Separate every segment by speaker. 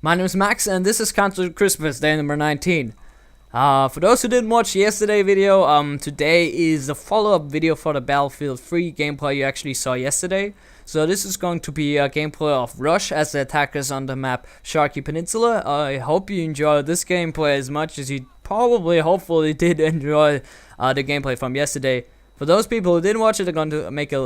Speaker 1: My name is Max, and this is Counter Christmas Day number 19. For those who didn't watch yesterday's video, today is the follow-up video for the Battlefield 3 gameplay you actually saw yesterday. So this is going to be a gameplay of Rush as the attackers on the map Sharky Peninsula. I hope you enjoyed this gameplay as much as you hopefully did enjoy the gameplay from yesterday. For those people who didn't watch it, I'm going to make a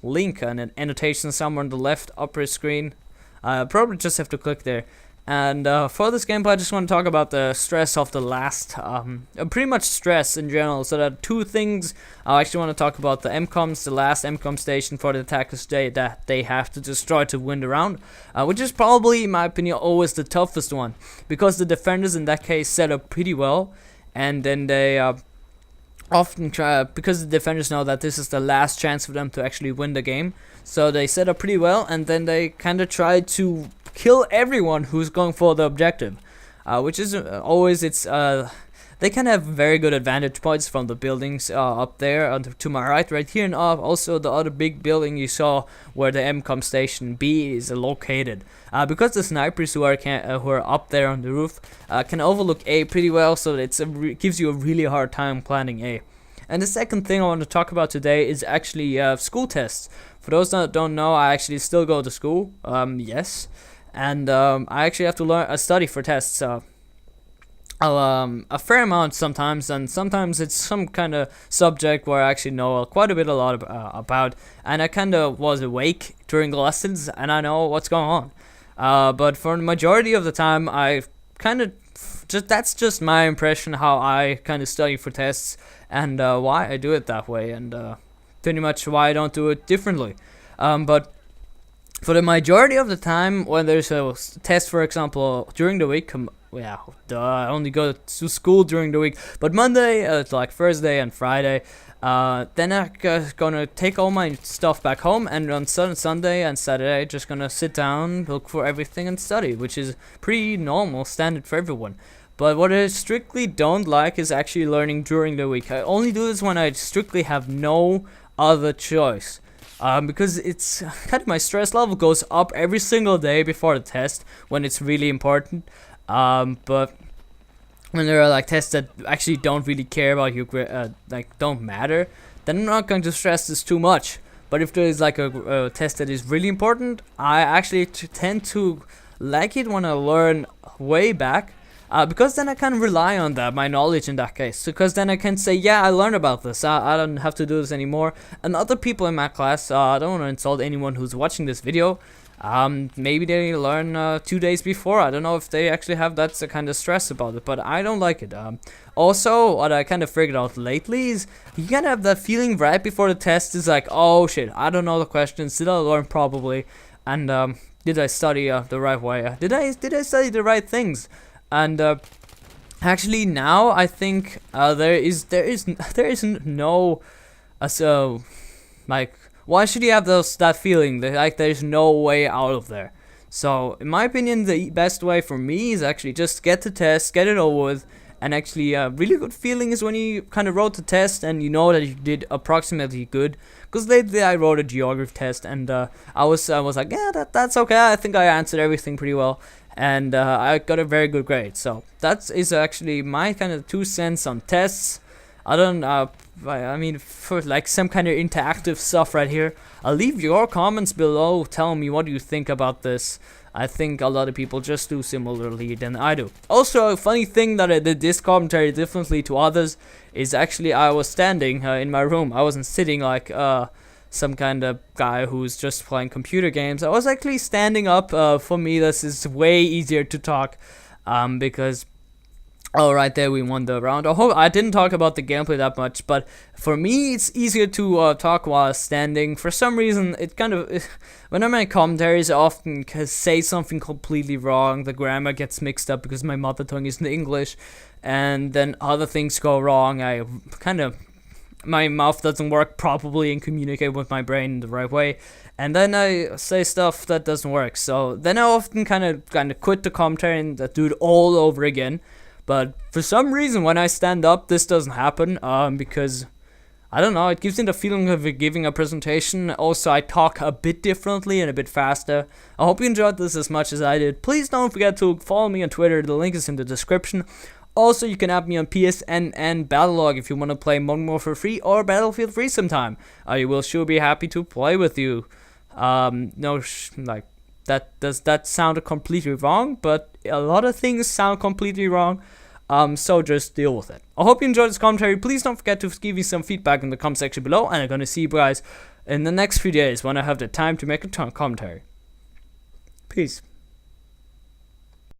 Speaker 1: link and an annotation somewhere on the left upper screen. Probably just have to click there. And for this gameplay, I just want to talk about the stress of the last, pretty much stress in general. So there are two things. I actually want to talk about the MCOMs, the last MCOM station for the attackers today that they have to destroy to win the round, which is probably, in my opinion, always the toughest one, because the defenders in that case set up pretty well, and then they often try, because the defenders know that this is the last chance for them to actually win the game, so they set up pretty well, and then they kind of try to kill everyone who's going for the objective, which is always they can have very good advantage points from the buildings up there to my right here, and also the other big building you saw where the MCOM station B is located, because the snipers who are up there on the roof can overlook A pretty well, so it gives you a really hard time planning A. And the second thing I want to talk about today is actually school tests. For those that don't know, I actually still go to school, yes. And I actually have to study for tests a fair amount sometimes, and sometimes it's some kind of subject where I actually know quite a lot about, and I kind of was awake during the lessons and I know what's going on. But for the majority of the time, I kind of that's just my impression how I kind of study for tests, and why I do it that way, and pretty much why I don't do it differently. But for the majority of the time, when there's a test, for example, during the week, I only go to school during the week, but Monday, like Thursday and Friday, then I'm gonna take all my stuff back home, and on Sunday and Saturday, just gonna sit down, look for everything and study, which is pretty normal, standard for everyone. But what I strictly don't like is actually learning during the week. I only do this when I strictly have no other choice. Because it's kind of, my stress level goes up every single day before the test when it's really important. But when there are like tests that actually don't really care about you, like don't matter, then I'm not going to stress this too much. But if there is like a test that is really important, I actually tend to like it when I learn way back. Because then I can rely on my knowledge in that case. Because then I can say, yeah, I learned about this. I don't have to do this anymore. And other people in my class, I don't want to insult anyone who's watching this video. Maybe they learn 2 days before. I don't know if they actually have that kind of stress about it, but I don't like it. Also, what I kind of figured out lately is you kind of have that feeling right before the test is like, oh shit, I don't know the questions. Did I learn properly? And did I study the right way? Did I study the right things? And actually now I think there is no so like, why should you have that feeling that like there's no way out of there? So in my opinion, the best way for me is actually just get the test, get it over with, and actually a really good feeling is when you kind of wrote the test and you know that you did approximately good. Because lately I wrote a geography test, and I was like, yeah, that's okay. I think I answered everything pretty well, and I got a very good grade. So that is actually my kind of 2 cents on tests. I don't I mean, for like some kind of interactive stuff right here, I'll leave your comments below. Tell me what you think about this. I think a lot of people just do similarly than I do. Also, a funny thing that I did this commentary differently to others is actually I was standing in my room. I wasn't sitting like some kind of guy who's just playing computer games. I was actually standing up. For me, this is way easier to talk, because right there we won the round. I didn't talk about the gameplay that much, but for me it's easier to talk while standing. For some reason, it kind of, when I'm in commentaries, I often say something completely wrong. The grammar gets mixed up because my mother tongue isn't English, and then other things go wrong. My mouth doesn't work properly and communicate with my brain the right way, and then I say stuff that doesn't work. So then I often kind of quit the commentary and do it all over again. But for some reason, when I stand up, this doesn't happen, because I don't know, it gives me the feeling of giving a presentation. Also, I talk a bit differently and a bit faster. I hope you enjoyed this as much as I did. Please don't forget to follow me on Twitter, the link is in the description. Also, you can add me on PSN and battlelog if you want to play Modern Warfare 3 or Battlefield 3 sometime. I will sure be happy to play with you. Does that sound completely wrong? But a lot of things sound completely wrong. So just deal with it. I hope you enjoyed this commentary. Please don't forget to give me some feedback in the comment section below, and I'm gonna see you guys in the next few days when I have the time to make a commentary. Peace.